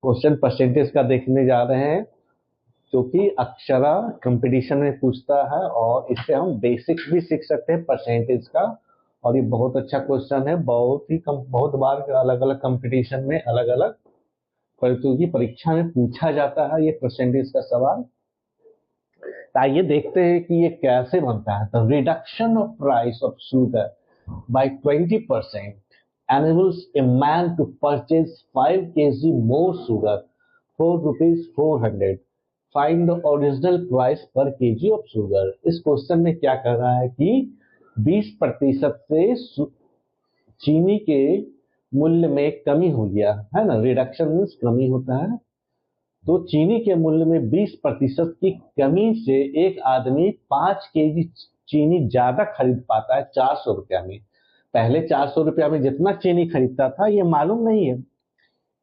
Question percentage का देखने जा रहे हैं, जो कि अक्षरा कंपटीशन में पूछता है और इससे हम बेसिक्स भी सीख सकते हैं परसेंटेज का। और ये बहुत अच्छा क्वेश्चन है, बहुत बार अलग अलग कंपटीशन में अलग अलग प्रतियोगी परीक्षा में पूछा जाता है ये परसेंटेज का सवाल। आइए देखते हैं कि ये कैसे बनता है। The reduction of price of sugar bye 20% enables a man to purchase 5 kg more sugar for rupees 400. Find the original price per kg of sugar. इस क्वेश्चन में क्या कर रहा है कि 20% से चीनी के मूल्य में कमी हो गया है ना। रिडक्शन मीन्स कमी होता है। तो चीनी के मूल्य में 20% की कमी से एक आदमी 5 केजी चीनी ज्यादा खरीद पाता है 400 रुपया में। पहले 400 रुपया में जितना चीनी खरीदता था ये मालूम नहीं है,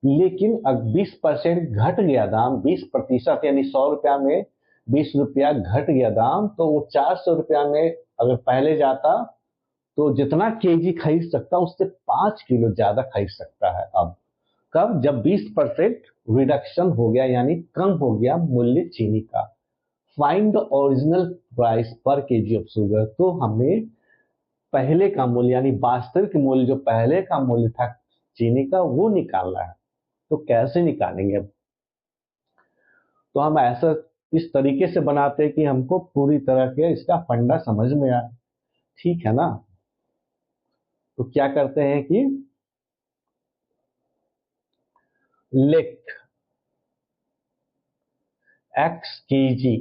लेकिन अब 20% घट गया दाम, 20% यानी 100 रुपया में 20 रुपया घट गया दाम, तो वो 400 रुपया में अगर पहले जाता तो जितना केजी खरीद सकता उससे 5 किलो ज्यादा खरीद सकता है। अब कब? जब 20% रिडक्शन हो गया यानी कम हो गया मूल्य चीनी का। फाइंड द ओरिजिनल प्राइस पर केजी ऑफ शुगर। तो हमें पहले का मूल्य यानी वास्तविक मूल्य जो पहले का मूल्य था चीनी का वो निकालना है। तो कैसे निकालेंगे? तो हम ऐसा इस तरीके से बनाते हैं कि हमको पूरी तरह के इसका फंडा समझ में आए, ठीक है ना। तो क्या करते हैं कि let x kg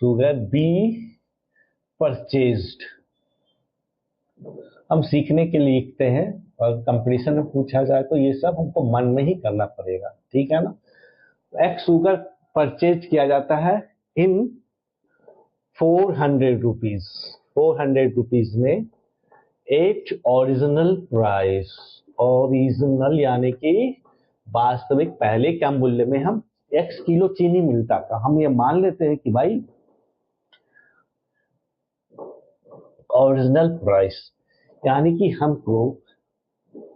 sugar be purchased. हम सीखने के लिए लिखते हैं और कंपटीशन में पूछा जाए तो ये सब हमको मन में ही करना पड़ेगा, ठीक है ना। एक्स शुगर परचेज किया जाता है इन 400 रुपीज। 400 रुपीज में एट ओरिजिनल प्राइस, ओरिजिनल यानी कि वास्तविक पहले क्या मूल्य में हम x किलो चीनी मिलता था। हम ये मान लेते हैं कि भाई ओरिजिनल प्राइस यानी कि हमको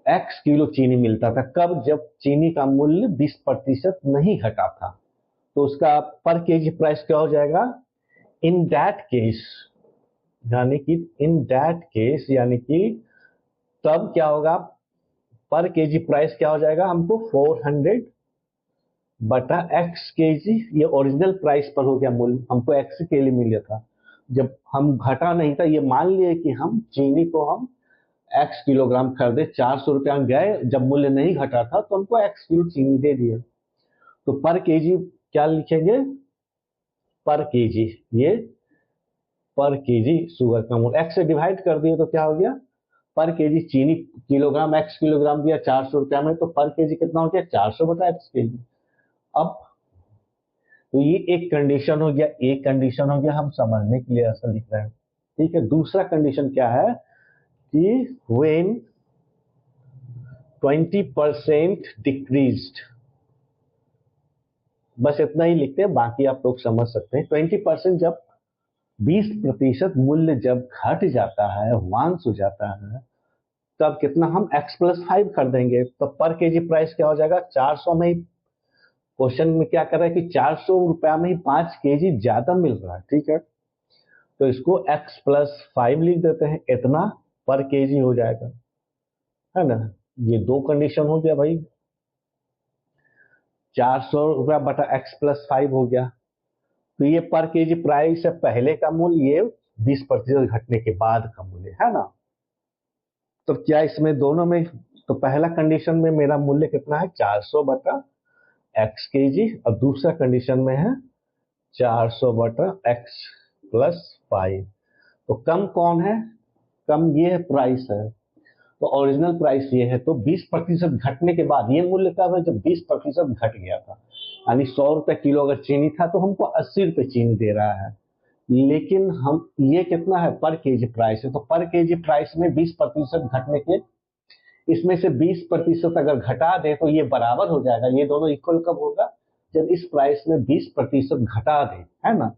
x किलो चीनी मिलता था। कब? जब चीनी का मूल्य 20% नहीं घटा था। तो उसका पर केजी प्राइस क्या हो जाएगा? इन दैट केस यानी कि तब क्या होगा? पर केजी प्राइस क्या हो जाएगा? हमको 400 बटा x केजी, ये ओरिजिनल प्राइस पर हो गया मूल्य, हमको x के लिए मिला था। जब हम घटा नहीं था, ये मान लिए कि हम चीनी को हम x किलोग्राम खरीदे, 400 रुपया गए, जब मूल्य नहीं घटा था तो हमको x किलो चीनी दे दिए। तो पर केजी क्या लिखेंगे? पर केजी, ये पर केजी शुगर का मूल्य x से डिवाइड कर दिए तो क्या हो गया? पर केजी चीनी किलोग्राम, x किलोग्राम दिया 400 रुपया में, तो पर केजी कितना हो गया? 400 बटा x केजी। अब तो ये एक कंडीशन हो गया, हम समझने के लिए ऐसा लिख रहे हैं, ठीक है। दूसरा कंडीशन क्या है कि व्हेन 20% डिक्रीज्ड, बस इतना ही लिखते हैं, बाकी आप लोग समझ सकते हैं। 20% जब 20% मूल्य जब घट जाता है, वांस हो जाता है, तब कितना हम x+5 कर देंगे। तो पर केजी प्राइस क्या हो जाएगा? 400 में ही क्वेश्चन में क्या कर रहा है कि 400 रुपया में ही 5 केजी ज्यादा मिल रहा है, ठीक है। तो इसको x+5 लिख देते हैं, इतना पर केजी हो जाएगा, है ना। ये दो कंडीशन हो गया भाई, 400 रुपया बटा x+5 हो गया। तो ये पर केजी प्राइस है पहले का मूल्य, ये 20% घटने के बाद का मूल्य, है ना। तो क्या इसमें दोनों में, तो पहला कंडीशन में मेरा मूल्य कितना है? 400 बटा x केजी, और दूसरा कंडीशन में है 400 बटा x+5। तो कम कौन है? कम ये है, प्राइस है। तो ओरिजिनल प्राइस ये है। तो 20% घटने के बाद ये मूल्य कब है? जब 20% घट गया था, यानी 100 रुपए किलो अगर चीनी था तो हमको 80 रुपए चीनी दे रहा है। लेकिन हम ये कितना है? पर केजी प्राइस है। तो पर केजी प्राइस में 20% घटने के, इसमें से 20% अगर घटा दे तो ये बराबर हो जाएगा। ये दोनों इक्वल कब होगा? जब इस प्राइस में 20% घटा दे, है ना।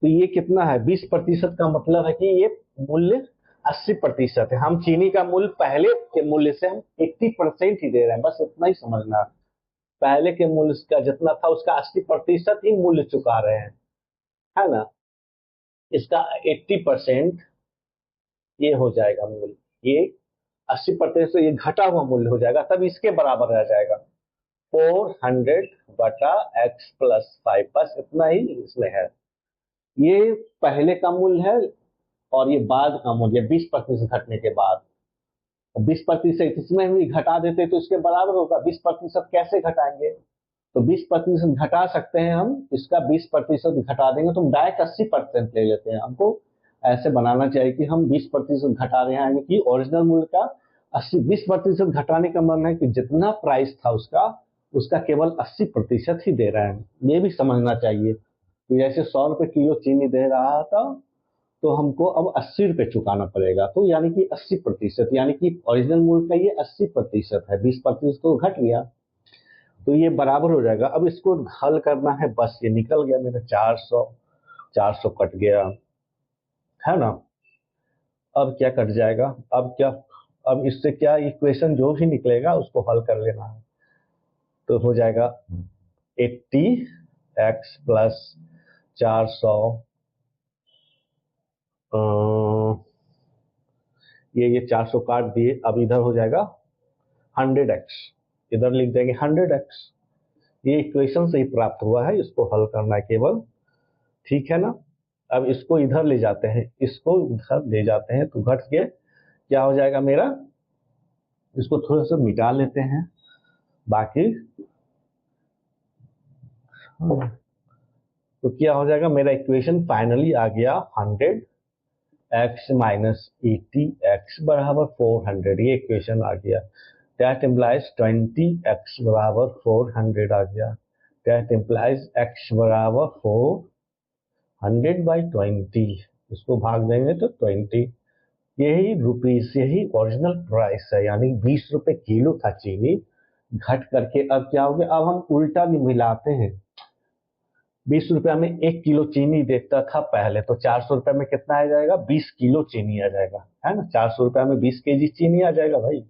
तो ये कितना है? 20% का मतलब है कि ये मूल्य 80% है। हम चीनी का मूल्य पहले के मूल्य से हम 80% ही दे रहे हैं, बस इतना ही समझना। पहले के मूल्य का जितना था उसका 80% ही मूल्य चुका रहे हैं, है ना। इसका 80% ये हो जाएगा मूल्य, ये 80% से ये घटा हुआ मूल्य हो जाएगा, तब इसके बराबर रह जाएगा 400 बटा x प्लस 5, बस इतना ही इसमें है। ये पहले का मूल्य है और ये बाद का मूल्य 20% घटने के बाद। 20% इसमें भी घटा देते तो इसके बराबर होगा। 20% कैसे घटाएंगे, तो 20% घटा सकते हैं हम, इसका 20% घटा देंगे तो हम डायरेक्ट 80% ले लेते हैं। हमको ऐसे बनाना चाहिए कि हम 20% घटा रहे हैं, यानी कि ओरिजिनल मूल्य का 20% घटाने का मतलब है कि जितना प्राइस था उसका केवल 80% ही दे रहे हैं, ये भी समझना चाहिए। तो जैसे 100 रुपए किलो चीनी दे रहा था तो हमको अब 80 रुपए चुकाना पड़ेगा, तो यानी कि 80%, यानी कि ओरिजिनल मूल्य का ये 80% है, 20% तो घट गया, तो ये बराबर हो जाएगा। अब इसको हल करना है, बस ये निकल गया मेरा 400 कट गया, है ना। अब क्या कट जाएगा, अब क्या, अब इससे क्या इक्वेशन जो भी निकलेगा उसको हल कर लेना है। तो हो जाएगा 80x प्लस 400, ये 400 काट दिए, अब इधर हो जाएगा 100x, इधर लिख देंगे 100x। ये इक्वेशन से ही प्राप्त हुआ है, इसको हल करना है केवल, ठीक है ना। अब इसको इधर ले जाते हैं, इसको इधर ले जाते हैं तो घट के क्या हो जाएगा मेरा, इसको थोड़ा सा मिटा लेते हैं बाकी, तो क्या हो जाएगा मेरा इक्वेशन फाइनली आ गया 100x माइनस 80x बराबर 400, ये इक्वेशन आ गया। दैट इम्प्लाइज 20x बराबर 400 आ गया। दैट इम्प्लाइज x बराबर 400 बाई 20, इसको भाग देंगे तो 20, यही रुपीस, यही ओरिजिनल प्राइस है, यानी 20 रुपए किलो था चीनी, घट करके अब क्या हो गया, अब हम उल्टा भी मिलाते हैं। 20 रुपया में 1 किलो चीनी देता था पहले, तो 400 रुपये में कितना आ जाएगा, 20 किलो चीनी आ जाएगा, है ना। 400 रुपये में 20 केजी चीनी आ जाएगा भाई।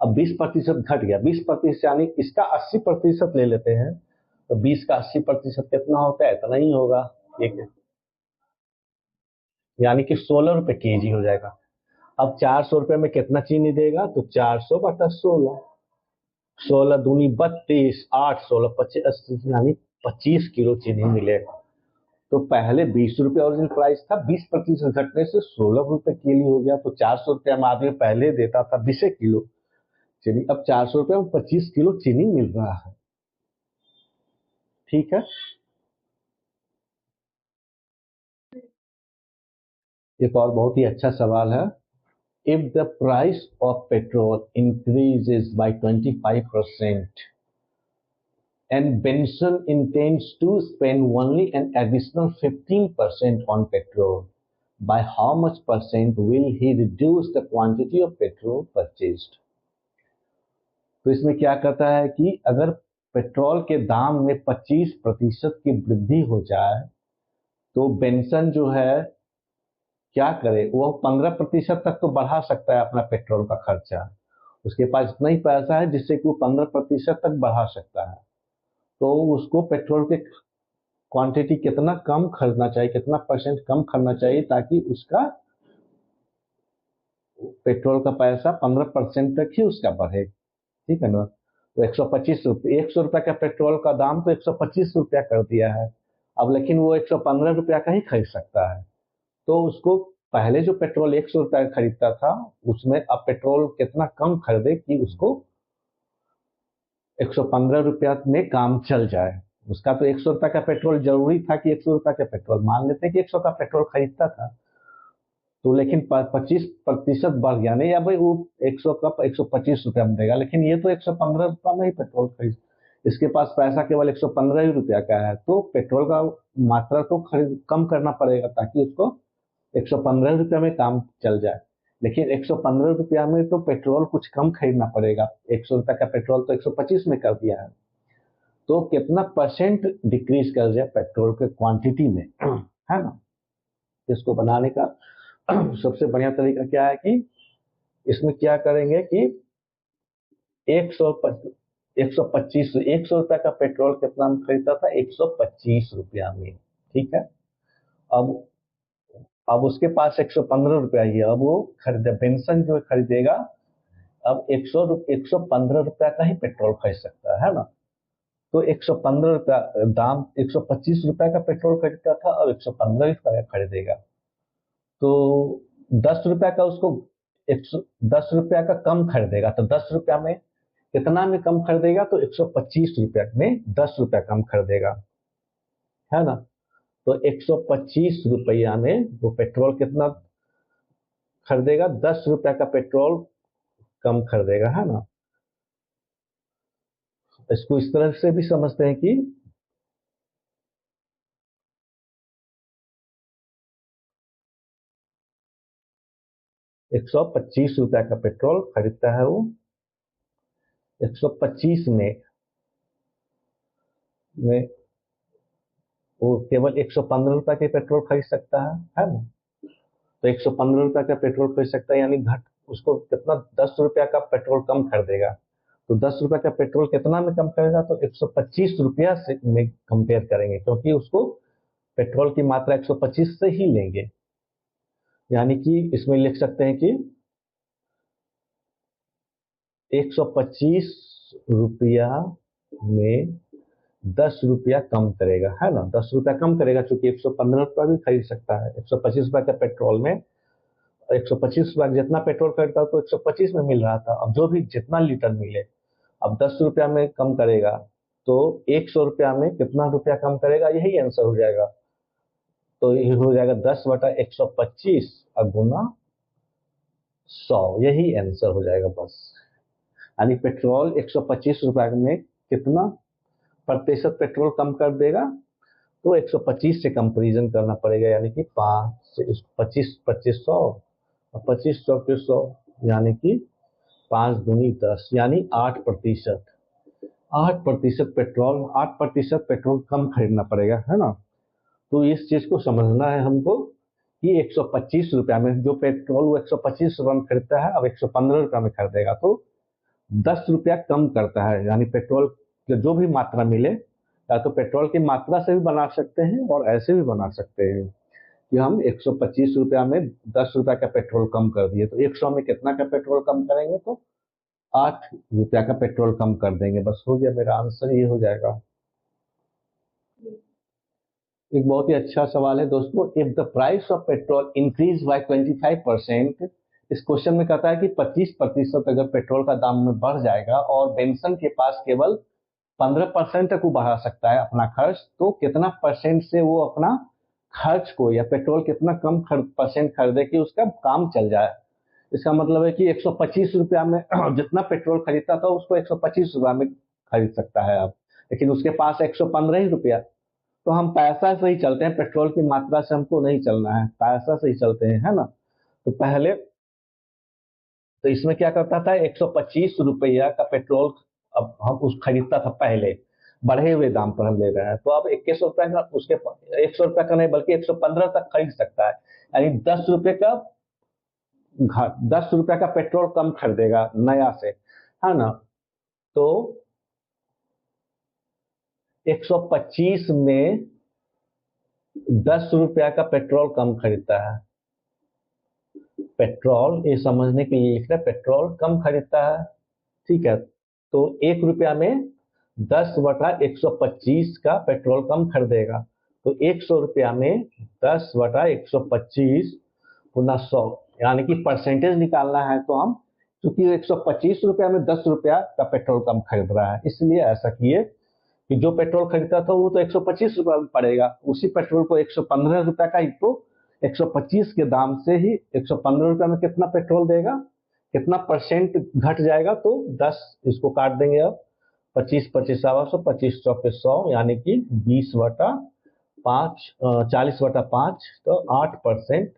अब 20% घट गया, 20% यानी इसका 80% ले लेते हैं, तो 20 का 80% कितना होता है, इतना ही होगा, ठीक है, यानी कि 16 रुपए केजी हो जाएगा। अब 400 रुपये में कितना चीनी देगा, तो 400 बटा 16, 16 दूनी 32, 8 16 25, यानी 25 किलो चीनी मिलेगा। तो पहले 20 रुपए ओरिजिनल प्राइस था, 20% घटने से 16 रुपए किलो हो गया, तो 400 रुपये हम आदमी पहले देता था 20 किलो चीनी, अब 400 रुपये में 25 किलो चीनी मिल रहा है, ठीक है। एक और बहुत ही अच्छा सवाल है, if the price of petrol increases by 25% and Benson intends to spend only an additional 15% on petrol, by how much percent will he reduce the quantity of petrol purchased? तो इसमें क्या कहता है कि अगर पेट्रोल के दाम में 25% की वृद्धि हो जाए तो बेंसन जो है क्या करे, वो 15% तक तो बढ़ा सकता है अपना पेट्रोल का खर्चा, उसके पास इतना ही पैसा है जिससे कि वो 15% तक बढ़ा सकता है। तो उसको पेट्रोल के क्वांटिटी कितना कम खरीदना चाहिए, कितना परसेंट कम खरीदना चाहिए ताकि उसका पेट्रोल का पैसा 15% तक ही उसका बढ़े, ठीक है ना। तो 125 रुपये, 100 रुपये का पेट्रोल का दाम तो 125 रुपया कर दिया है, अब लेकिन वो 115 रुपया का ही खरीद सकता है। तो उसको पहले जो पेट्रोल 100 रुपया का खरीदता था उसमें अब पेट्रोल कितना कम खरीदे कि उसको 115 रुपया में काम चल जाए। उसका तो 100 रुपया का पेट्रोल जरूरी था कि 100 रुपया का पेट्रोल, मान लेते हैं कि 100 का पेट्रोल खरीदता था, तो लेकिन 25% बढ़ गया, नहीं अब भाई वो 100 का 125 रुपया में देगा, लेकिन ये तो 115 रुपया में ही पेट्रोल खरीद, इसके पास पैसा केवल 115 ही रुपया का है, तो पेट्रोल का मात्रा तो खरीद कम करना पड़ेगा ताकि उसको 115 रुपया में काम चल जाए। लेकिन 115 रुपया में तो पेट्रोल कुछ कम खरीदना पड़ेगा, 100 रुपया का पेट्रोल तो 125 में कर दिया है, तो कितना परसेंट डिक्रीज कर जाए पेट्रोल के क्वांटिटी में, है ना। इसको बनाने का सबसे बढ़िया तरीका क्या है कि इसमें क्या करेंगे कि 125 का पेट्रोल कितना में खरीदता था, 125 रुपया में। ठीक है। अब अब उसके पास 115 रुपया ही है, अब वो खरीदे बेंसन जो खरीदेगा, अब 115 रुपया का ही पेट्रोल खरीद सकता है ना। तो 115 रुपया दाम, 125 रुपया का पेट्रोल खरीदता था, अब 115 रुपया का खरीदेगा। तो 10 रुपया का उसको 110 रुपया का कम खरीदेगा, तो 10 रुपया में कितना में कम खरीदेगा, तो 125 रुपया में 10 रुपया कम खरीदेगा, है ना। तो 125 रुपया में वो पेट्रोल कितना खरीदेगा, 10 रुपया का पेट्रोल कम खरीदेगा, है ना। इसको इस तरह से भी समझते हैं कि 125 रुपया का पेट्रोल खरीदता है वो, 125 में वो केवल 115 रुपया के पेट्रोल खरीद सकता है ना। तो 115 रुपया का पेट्रोल खरीद सकता है, यानी घट उसको कितना, 10 रुपया का पेट्रोल कम खरीदेगा। तो 10 रुपया का पेट्रोल कितना में कम करेगा, तो 125 रुपया से में कंपेयर करेंगे, क्योंकि उसको पेट्रोल की मात्रा 125 से ही लेंगे। यानी कि इसमें लिख सकते हैं कि 125 रुपया में 10 रुपया कम करेगा, है ना। 10 रुपया कम करेगा, चूंकि 115 रुपया भी खरीद सकता है। 125 रुपया के पेट्रोल में 125 रुपया जितना पेट्रोल खरीदता तो 125 में मिल रहा था, अब जो भी जितना लीटर मिले, अब 10 रुपया में कम करेगा, तो 100 रुपया में कितना रुपया कम करेगा, यही आंसर हो जाएगा। तो ये हो जाएगा 10/125 और गुना 100, यही आंसर हो जाएगा बस। यानी पेट्रोल 125 रुपया में कितना प्रतिशत पेट्रोल कम कर देगा, तो 125 से कंपेरिजन करना पड़ेगा, यानी कि 5 25 100 और 25 100 यानी कि 5×10 यानी 8%। 8% पेट्रोल कम खरीदना पड़ेगा, है ना। तो इस चीज को समझना है हमको कि 125 रुपया में जो पेट्रोल वो 125 रुपया में खरीदता है, अब 115 रुपया में खरीदेगा, तो 10 रुपया कम करता है। यानी पेट्रोल जो भी मात्रा मिले, या तो पेट्रोल की मात्रा से भी बना सकते हैं और ऐसे भी बना सकते हैं कि हम 125 रुपया में 10 रुपया का पेट्रोल कम कर दिए, तो 100 में कितना का पेट्रोल कम करेंगे, तो 8 रुपया का पेट्रोल कम कर देंगे, बस हो गया, मेरा आंसर ये हो जाएगा। एक बहुत ही अच्छा सवाल है दोस्तों, if the price of petrol increase by 25%, इस क्वेश्चन में कहता है कि 25% अगर पेट्रोल का दाम में बढ़ जाएगा और बेंसन के पास केवल 15% तक वो बढ़ा सकता है अपना खर्च, तो कितना परसेंट से वो अपना खर्च को, या पेट्रोल कितना कम परसेंट खरीदे कि उसका काम चल जाए। इसका मतलब है कि 125 रुपया में जितना पेट्रोल खरीदता था उसको 125 रुपया में खरीद सकता है अब, लेकिन उसके पास 115 ही रुपया। तो हम पैसा से ही चलते हैं, पेट्रोल की मात्रा से हमको नहीं चलना है, पैसा से ही चलते हैं, है ना। तो पहले तो इसमें क्या करता था, 125 रुपया का पेट्रोल अब हम उस खरीदता था पहले, बढ़े हुए दाम पर हम ले रहे हैं, तो अब 21 रुपया का उसके 100 रुपया का नहीं बल्कि 115 तक खरीद सकता है। यानी 10 रुपये का 10 रुपया का पेट्रोल कम खरीदेगा नया से, है ना। तो 125 में 10 रुपया का पेट्रोल कम खरीदता है। पेट्रोल ये समझने के लिए लिख रहे, पेट्रोल कम खरीदता है, ठीक है। तो 1 रुपया में 10/125 का पेट्रोल कम खरीदेगा, तो 100 रुपया में 10/125 गुना 100, यानी कि परसेंटेज निकालना है तो हम, क्योंकि 125 रुपया में 10 रुपया का पेट्रोल कम खरीद रहा है, इसलिए ऐसा किए कि जो पेट्रोल खरीदता था वो तो 125 रुपया में पड़ेगा, उसी पेट्रोल को 115 रुपया का ही, तो 125 के दाम से ही 115 रुपया में कितना पेट्रोल देगा, कितना परसेंट घट जाएगा, तो 10 इसको काट देंगे अब, 25 25 सौ 25 चौके 100, यानी कि 20/5 40/5, तो 8%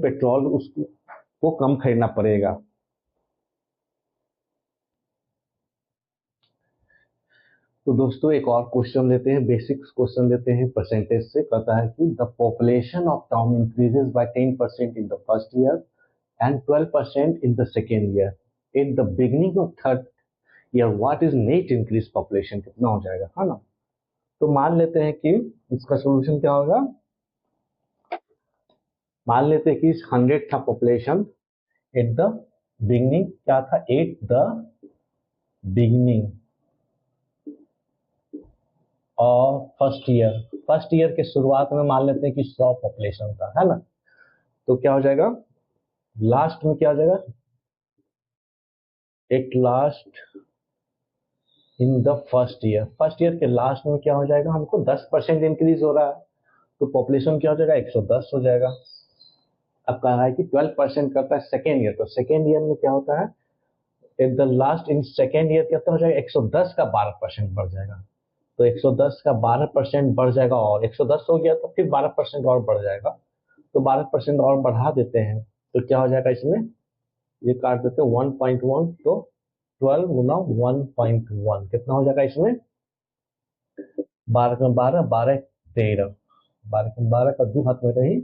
पेट्रोल उसको कम खरीदना पड़ेगा। तो दोस्तों एक और क्वेश्चन लेते हैं, बेसिक क्वेश्चन लेते हैं परसेंटेज से। कहता है कि the population of town increases by 10% in the first year and 12% in the second year. At the beginning of third year what is net increase population, कितना हो जाएगा, है ना। तो मान लेते हैं कि इसका सोल्यूशन क्या होगा। मान लेते हैं कि 100 था पॉपुलेशन एट द बिगिनिंग, क्या था, एट द बिगिनिंग और फर्स्ट ईयर के शुरुआत में मान लेते हैं कि 100 पॉपुलेशन था, है ना। तो क्या हो जाएगा, लास्ट में क्या हो जाएगा, at last in the first year के लास्ट में क्या हो जाएगा, हमको 10% इंक्रीज हो रहा है, तो पॉपुलेशन क्या हो जाएगा, 110 हो जाएगा। अब कहा है कि 12% करता है सेकेंड ईयर, तो सेकेंड ईयर में क्या होता है, at the last in second year क्या हो जाएगा, 110 का 12% बढ़ जाएगा। तो 110 का 12% बढ़ जाएगा और 110 हो गया तो फिर 12% और बढ़ जाएगा। तो 12% और बढ़ा देते हैं तो क्या हो जाएगा, इसमें ये काट देते हैं 1.1, तो 12 गुना 1.1 कितना हो जाएगा इसमें, 12 का 12, 12 13, 12 का 12 का 2 हाथ में रही,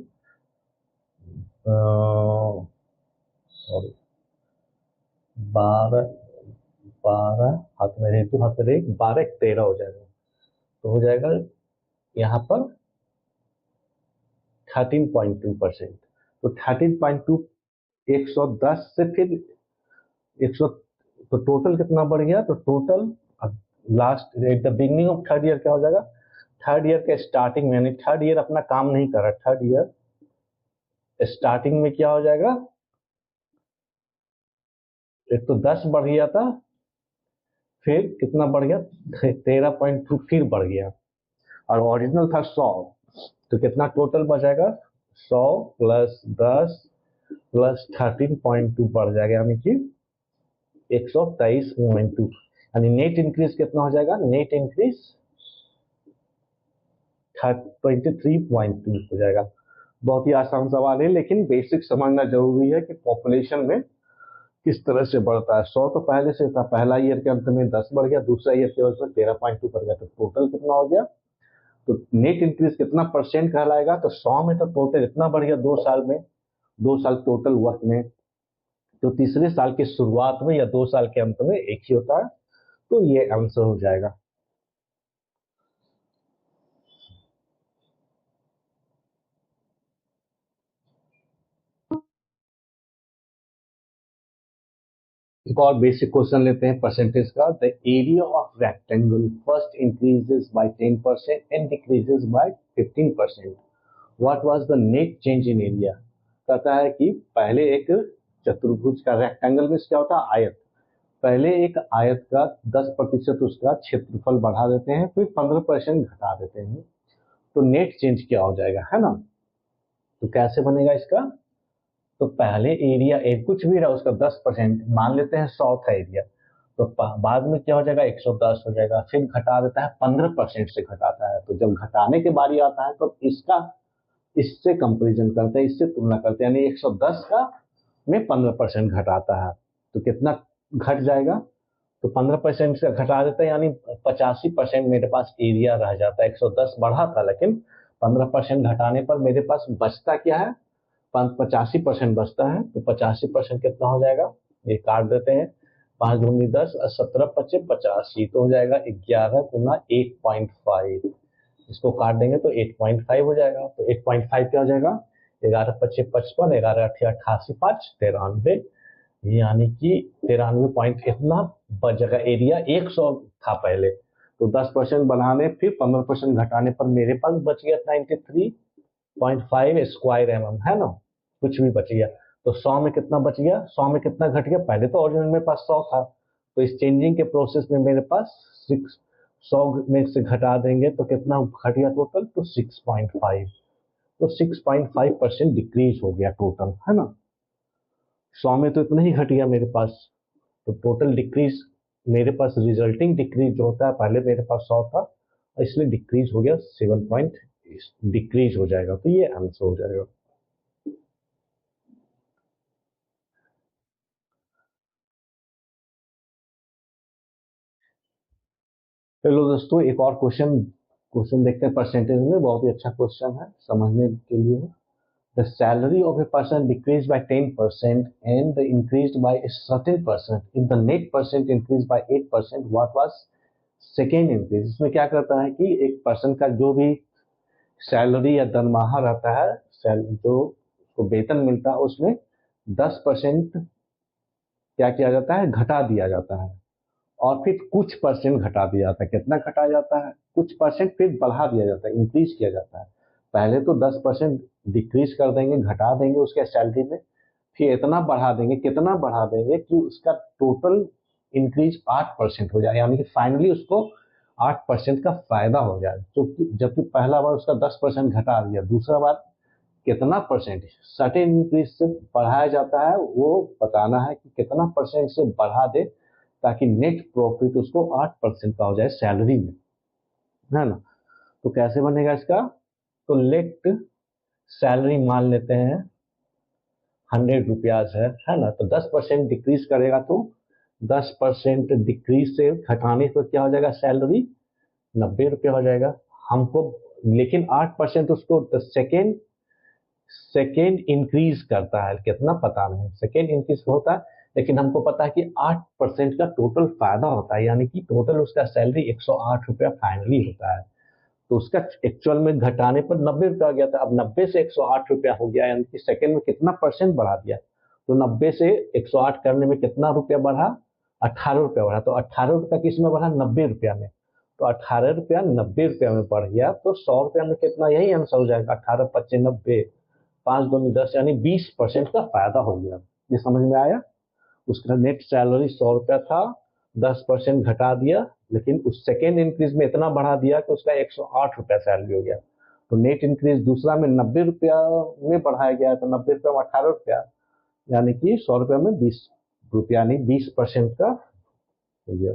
सॉरी 12 12 हाथ में रही, 2 हाथ में रही, 12 13 हो जाएगा। तो हो जाएगा यहाँ पर 13.2%। तो 13.2 110 से फिर 100, तो टोटल कितना बढ़ गया, तो total last at the beginning of third year क्या हो जाएगा, थर्ड ईयर के स्टार्टिंग में, यानी थर्ड ईयर अपना काम नहीं कर रहा, थर्ड ईयर स्टार्टिंग में क्या हो जाएगा, एक तो 10 बढ़ गया था, फिर कितना बढ़ गया, 13.2 फिर बढ़ गया, और ओरिजिनल था 100, तो कितना टोटल बचेगा, 100 प्लस 10 प्लस 13.2 बढ़ जाएगा, यानी कि 123.2, यानी नेट इंक्रीज कितना हो जाएगा, नेट इंक्रीज 23.2 हो जाएगा। बहुत ही आसान सवाल है, लेकिन बेसिक समझना जरूरी है कि पॉपुलेशन में किस तरह से बढ़ता है। 100 तो पहले से था, पहला ईयर के अंत में 10 बढ़ गया, दूसरा ईयर के अंत में 13.2 बढ़ गया, तो टोटल कितना हो गया, तो नेट इंक्रीज कितना परसेंट कहलाएगा, तो 100 में तो टोटल इतना बढ़ गया 2 साल में, 2 साल टोटल वर्क में, तो तीसरे साल की शुरुआत में या 2 साल के अंत में एक ही होता है, तो ये आंसर हो जाएगा। एक और बेसिक क्वेश्चन लेते हैं परसेंटेज का। The area of rectangle first increases by 10% and decreases by 15%, what was the net change in area. कहता है कि पहले एक चतुर्भुज का, रेक्टेंगल में क्या होता है, आयत, पहले एक आयत का 10% उसका क्षेत्रफल बढ़ा देते हैं, फिर 15% घटा देते हैं, तो नेट चेंज क्या हो जाएगा, है ना। तो कैसे बनेगा इसका, तो पहले एरिया एक कुछ भी रहा उसका 10%, मान लेते हैं 100 था एरिया, तो बाद में क्या हो जाएगा, 110 हो जाएगा, फिर घटा देता है 15% से घटाता है, तो जब घटाने के बारी आता है तो इसका इससे कंपेरिजन करते हैं, इससे तुलना करते हैं, यानी 110 का में 15% घटाता है, तो कितना घट जाएगा, तो 15% से घटा देता है, यानी 85% मेरे पास एरिया रह जाता है। 110 बढ़ा था लेकिन 15% घटाने पर मेरे पास बचता क्या है, 85% बचता है, तो 85% कितना हो जाएगा, ये काट देते हैं, 5 दूनी 10 और 17 पच्चे 85, तो हो जाएगा 11 गुना 8.5, इसको काट देंगे तो 8.5 हो जाएगा, तो 8.5 क्या हो जाएगा, 11 पच्चे 55, 11 अठे 88, 5 93, यानी कि 93 पॉइंट इतना बच जाएगा। एरिया 100 था पहले, तो 10% बढ़ाने फिर 15% घटाने पर मेरे पास बच गया 93.5 स्क्वायर mm, है ना, कुछ भी बच गया। तो 100 में कितना बच गया, 100 में कितना घट गया, पहले तो ओरिजिनल मेरे पास 100 था, तो इस चेंजिंग के प्रोसेस में मेरे पास 100 में से घटा देंगे तो कितना घट गया टोटल, तो 6.5, तो 6.5% डिक्रीज हो गया टोटल, है ना। 100 में तो इतना ही घट गया मेरे पास, तो टोटल डिक्रीज मेरे पास, रिजल्टिंग डिक्रीज जो होता है, पहले मेरे पास 100 था, इसलिए डिक्रीज हो गया 7 पॉइंट, डिक्रीज हो जाएगा, तो ये आंसर हो जाएगा। चलो दोस्तों, एक और क्वेश्चन देखते हैं परसेंटेज में। बहुत ही अच्छा क्वेश्चन है, समझने के लिए। The salary of a person decrease by 10% and increase by a certain percent if the net percent increase by 8%, what was second increase. इसमें क्या करता है कि एक पर्सन का जो भी सैलरी या दरमाहा रहता है, जो उसको वेतन मिलता है, उसमें 10% क्या किया जाता है, घटा दिया जाता है। और फिर कुछ परसेंट घटा दिया जाता है। कितना घटाया जाता है? कुछ परसेंट फिर बढ़ा दिया जाता है, इंक्रीज किया जाता है। पहले तो 10% डिक्रीज कर देंगे, घटा देंगे उसके सैलरी में, फिर इतना बढ़ा देंगे, कितना बढ़ा देंगे कि उसका टोटल इंक्रीज 8% हो जाए, यानी कि फाइनली उसको 8% का फायदा हो जाए। तो जबकि पहला बार उसका 10% घटा दिया, दूसरा बार कितना परसेंट सर्टेन इंक्रीज से बढ़ाया जाता है, वो बताना है कि कितना परसेंट से बढ़ा दे ताकि नेट प्रॉफिट उसको 8% का हो जाए सैलरी में, है ना। तो कैसे बनेगा इसका? तो लेट सैलरी मान लेते हैं 100 रुपयाज है ना। तो 10% डिक्रीज करेगा तो 10% डिक्रीज से घटाने पर क्या हो जाएगा, सैलरी 90 रुपया हो जाएगा हमको। लेकिन 8% उसको सेकेंड इंक्रीज करता है, कितना पता नहीं, सेकेंड इंक्रीज होता है, लेकिन हमको पता है कि 8% का टोटल फायदा होता है, यानी कि टोटल उसका सैलरी 108 रुपया फाइनली होता है। तो उसका एक्चुअल में घटाने पर 90 रुपया हो गया था। अब 90 से 108 रुपया हो गया, यानी कि सेकेंड में कितना परसेंट बढ़ा दिया। तो 90 से 108 करने में कितना रुपया बढ़ा? 18 रुपया बढ़ा। तो 18 रुपया किस में बढ़ा? 90 रुपया में। तो 18 रुपया 90 रुपया में बढ़ गया, तो 100 रुपया में कितना? यही आंसर हो जाएगा, 18×5=90, 5×2=10, यानी 20% का फायदा हो गया। ये समझ में आया? उसका नेट सैलरी 100 रुपया था, 10% घटा दिया, लेकिन उस सेकेंड इंक्रीज में इतना बढ़ा दिया कि उसका 108 रुपया सैलरी हो गया। तो नेट इंक्रीज दूसरा में 90 रुपया में बढ़ाया गया, तो 90 रुपया में 18 रुपया, यानी कि 100 रुपया में 20 रुपया, यानी 20% का हो गया।